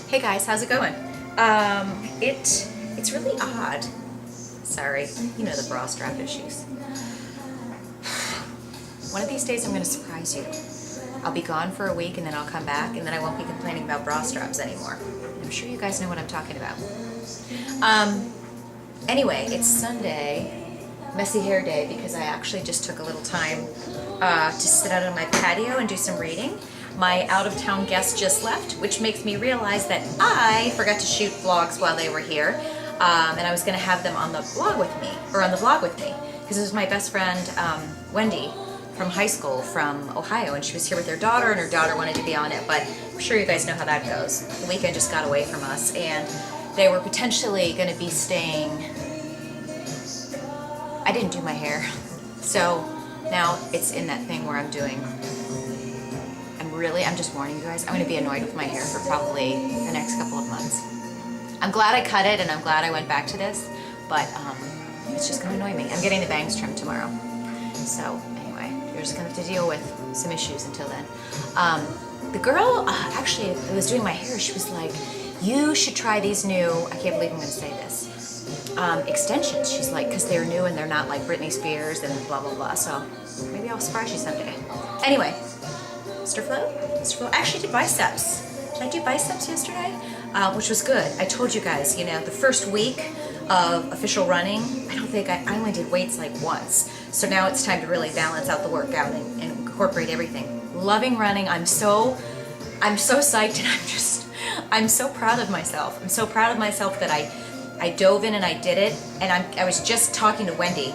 Hey guys, how's it going? It's really odd. Sorry, you know the bra strap issues. One of these days I'm going to surprise you. I'll be gone for a week and then I'll come back and then I won't be complaining about bra straps anymore. I'm sure you guys know what I'm talking about. Anyway, it's Sunday, messy hair day, because I actually just took a little time to sit out on my patio and do some reading. My out-of-town guest just left, which makes me realize that I forgot to shoot vlogs while they were here, and I was going to have them on the vlog with me, because it was my best friend Wendy from high school from Ohio, and she was here with her daughter, and her daughter wanted to be on it, but I'm sure you guys know how that goes. The weekend just got away from us, and they were potentially going to be staying. I didn't do my hair, so now it's in that thing where I'm just warning you guys, I'm going to be annoyed with my hair for probably the next couple of months. I'm glad I cut it and I'm glad I went back to this, but it's just going to annoy me. I'm getting the bangs trimmed tomorrow. So anyway, you're just going to have to deal with some issues until then. The girl actually who was doing my hair, she was like, you should try these new, I can't believe I'm going to say this, extensions. She's like, because they're new and they're not like Britney Spears and blah, blah, blah. So maybe I'll surprise you someday. Anyway. Mr. Flo? I actually did biceps. Did I do biceps yesterday? Which was good. I told you guys, you know, the first week of official running, I only did weights like once. So now it's time to really balance out the workout and incorporate everything. Loving running. I'm so psyched, and I'm so proud of myself. I'm so proud of myself that I dove in and I did it. And I was just talking to Wendy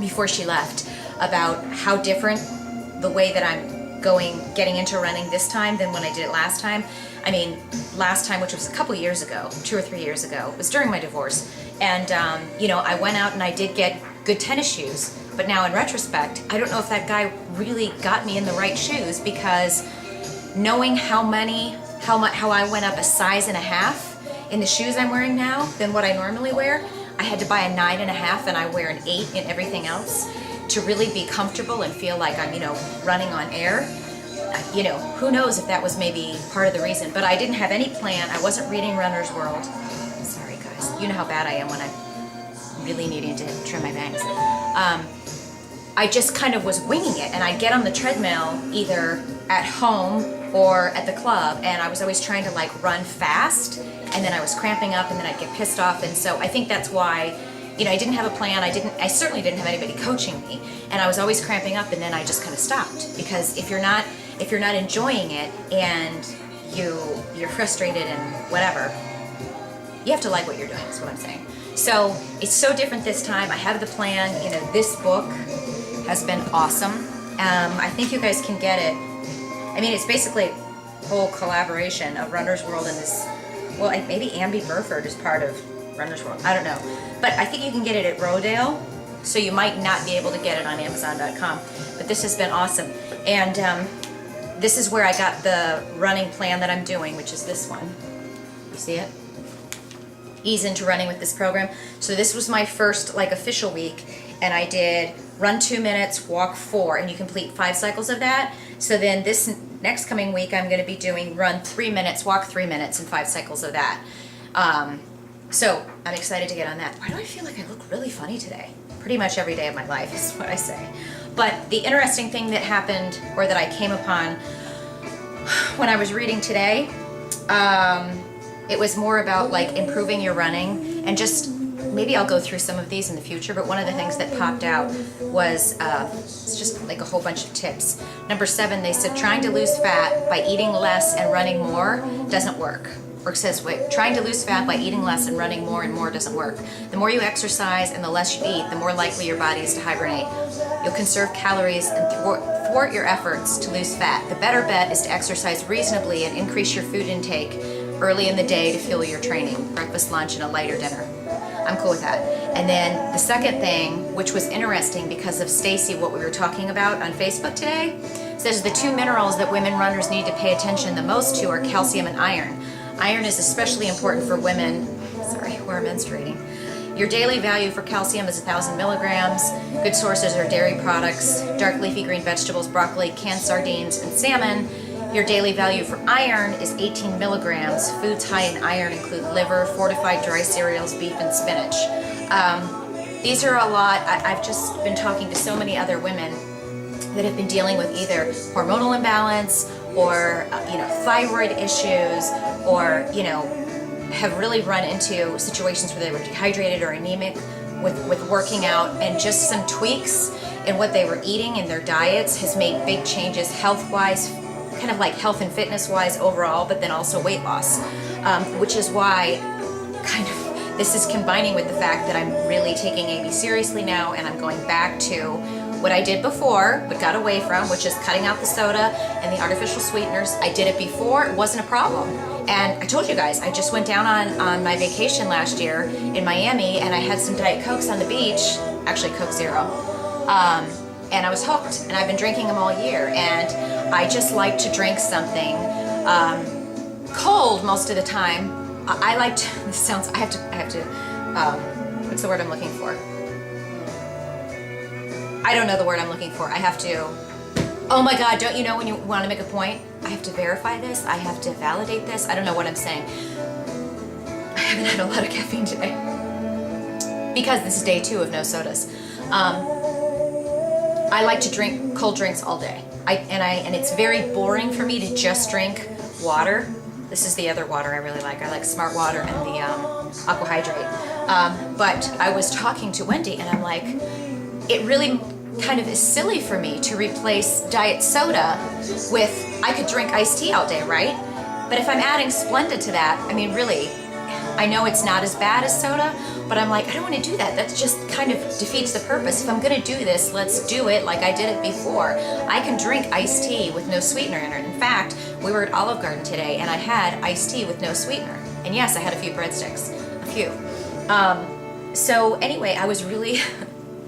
before she left about how different the way that I'm getting into running this time than when I did it last time. I mean, last time, which was a couple years ago, 2 or 3 years ago, it was during my divorce. And, you know, I went out and I did get good tennis shoes. But now in retrospect, I don't know if that guy really got me in the right shoes, because knowing how I went up a size and a half in the shoes I'm wearing now than what I normally wear, I had to buy a 9.5 and I wear an 8 in everything else, to really be comfortable and feel like I'm, you know, running on air. You know, who knows if that was maybe part of the reason, but I didn't have any plan. I wasn't reading Runner's World. Sorry guys, you know how bad I am when I'm really needing to trim my bangs. I just kind of was winging it, and I'd get on the treadmill either at home or at the club, and I was always trying to like run fast, and then I was cramping up, and then I'd get pissed off, and so I think that's why, you know, I didn't have a plan. I certainly didn't have anybody coaching me, and I was always cramping up, and then I just kind of stopped, because if you're not enjoying it and you're frustrated and whatever, you have to like what you're doing, is what I'm saying. So it's so different this time. I have the plan. You know, this book has been awesome. I think you guys can get it. I mean, it's basically a whole collaboration of Runner's World and this. Well, maybe Amby Burford is part of Runner's World. I don't know. But I think you can get it at Rodale, so you might not be able to get it on Amazon.com. But this has been awesome. And this is where I got the running plan that I'm doing, which is this one. You see it? Ease into running with this program. So this was my first like official week, and I did run 2 minutes, walk 4, and you complete 5 cycles of that. So then this next coming week I'm going to be doing run 3 minutes, walk 3 minutes, and 5 cycles of that. So I'm excited to get on that. Why do I feel like I look really funny today? Pretty much every day of my life is what I say. But the interesting thing that happened, or that I came upon when I was reading today, it was more about like improving your running, and just maybe I'll go through some of these in the future, but one of the things that popped out was it's just like a whole bunch of tips. Number 7, they said trying to lose fat by eating less and running more doesn't work. Or it says, wait, trying to lose fat by eating less and running more and more doesn't work. The more you exercise and the less you eat, the more likely your body is to hibernate. You'll conserve calories and thwart your efforts to lose fat. The better bet is to exercise reasonably and increase your food intake early in the day to fuel your training. Breakfast, lunch, and a lighter dinner. I'm cool with that. And then the second thing, which was interesting because of Stacy, what we were talking about on Facebook today, says the 2 minerals that women runners need to pay attention the most to are calcium and iron. Iron is especially important for women, who are menstruating. Your daily value for calcium is 1,000 milligrams. Good sources are dairy products, dark leafy green vegetables, broccoli, canned sardines, and salmon. Your daily value for iron is 18 milligrams. Foods high in iron include liver, fortified dry cereals, beef, and spinach. These are a lot. I've just been talking to so many other women that have been dealing with either hormonal imbalance or thyroid issues, or have really run into situations where they were dehydrated or anemic with working out, and just some tweaks in what they were eating in their diets has made big changes health-wise, kind of like health and fitness-wise overall, but then also weight loss, which is why kind of this is combining with the fact that I'm really taking AB seriously now, and I'm going back to what I did before but got away from, which is cutting out the soda and the artificial sweeteners. I did it before, it wasn't a problem. And I told you guys, I just went down on my vacation last year in Miami, and I had some Diet Cokes on the beach, actually Coke Zero, and I was hooked, and I've been drinking them all year. And I just like to drink something cold most of the time. I like to, this sounds, I have to, what's the word I'm looking for? I don't know the word I'm looking for. I have to, oh my God, don't you know when you want to make a point? I have to verify this. I have to validate this. I don't know what I'm saying. I haven't had a lot of caffeine today because this is day 2 of no sodas. I like to drink cold drinks all day. And it's very boring for me to just drink water. This is the other water I really like. I like Smart Water and the Aqua Hydrate. But I was talking to Wendy, and I'm like, it really kind of is silly for me to replace diet soda with, I could drink iced tea all day, right? But if I'm adding Splenda to that, I mean, really, I know it's not as bad as soda, but I'm like, I don't want to do that. That just kind of defeats the purpose. If I'm going to do this, let's do it like I did it before. I can drink iced tea with no sweetener in it. In fact, we were at Olive Garden today, and I had iced tea with no sweetener. And yes, I had a few breadsticks, a few. So anyway, I was really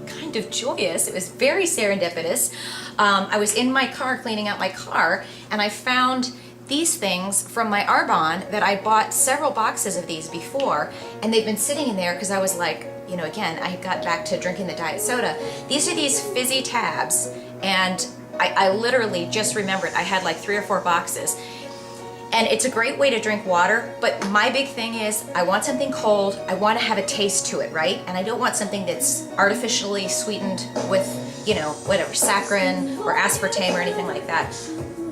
kind of joyous. It was very serendipitous. I was in my car cleaning out my car, and I found these things from my Arbonne that I bought several boxes of these before, and they've been sitting in there because I was like, again, I got back to drinking the diet soda. These are these fizzy tabs, and I literally just remembered I had like 3 or 4 boxes. And it's a great way to drink water, but my big thing is I want something cold, I want to have a taste to it, right? And I don't want something that's artificially sweetened with, whatever, saccharin or aspartame or anything like that.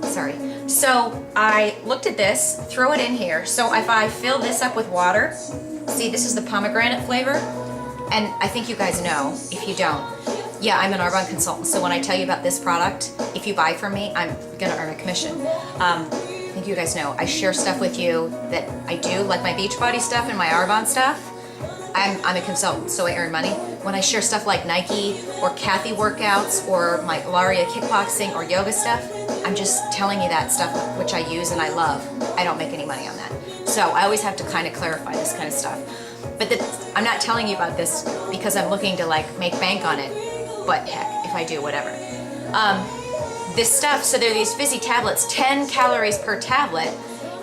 Sorry. So I looked at this, throw it in here. So if I fill this up with water, see, this is the pomegranate flavor. And I think you guys know, if you don't, yeah, I'm an Arbonne consultant. So when I tell you about this product, if you buy from me, I'm gonna earn a commission. I think you guys know, I share stuff with you that I do, like my Beachbody stuff and my Arbonne stuff. I'm a consultant, so I earn money. When I share stuff like Nike or Kathy workouts or my Ilaria kickboxing or yoga stuff, I'm just telling you that stuff which I use and I love. I don't make any money on that. So I always have to kind of clarify this kind of stuff. But I'm not telling you about this because I'm looking to like make bank on it, but heck, if I do, whatever. This stuff, so there are these fizzy tablets, 10 calories per tablet,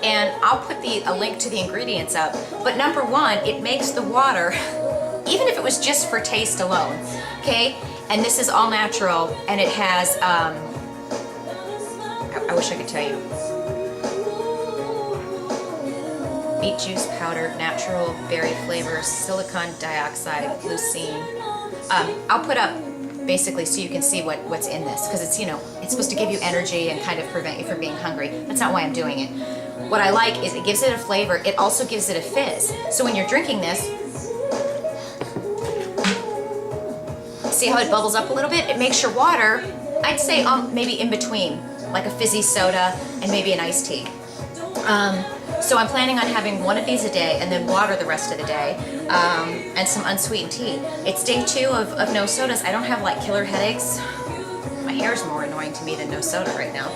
and I'll put a link to the ingredients up. But number 1, it makes the water, even if it was just for taste alone, okay? And this is all natural, and it has, I wish I could tell you. Beet juice powder, natural berry flavors, silicon dioxide, glycine. I'll put up basically so you can see what's in this, because it's, it's supposed to give you energy and kind of prevent you from being hungry. That's not why I'm doing it. What I like is it gives it a flavor, it also gives it a fizz. So when you're drinking this, see how it bubbles up a little bit? It makes your water, I'd say maybe in between, like a fizzy soda and maybe an iced tea. So I'm planning on having 1 of these a day and then water the rest of the day, and some unsweetened tea. It's day 2 of no sodas. I don't have like killer headaches. My hair is more annoying to me than no soda right now.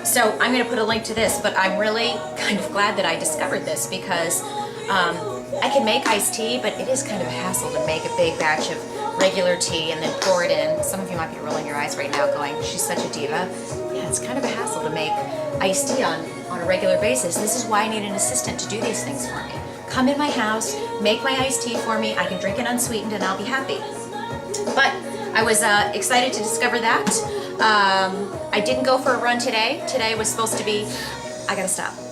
So I'm going to put a link to this, but I'm really kind of glad that I discovered this because I can make iced tea, but it is kind of a hassle to make a big batch of regular tea and then pour it in. Some of you might be rolling your eyes right now going, she's such a diva. Yeah, it's kind of a hassle to make iced tea on a regular basis. This is why I need an assistant to do these things for me. Come in my house, make my iced tea for me, I can drink it unsweetened and I'll be happy. But I was excited to discover that. I didn't go for a run today. Today was supposed to be, I gotta stop.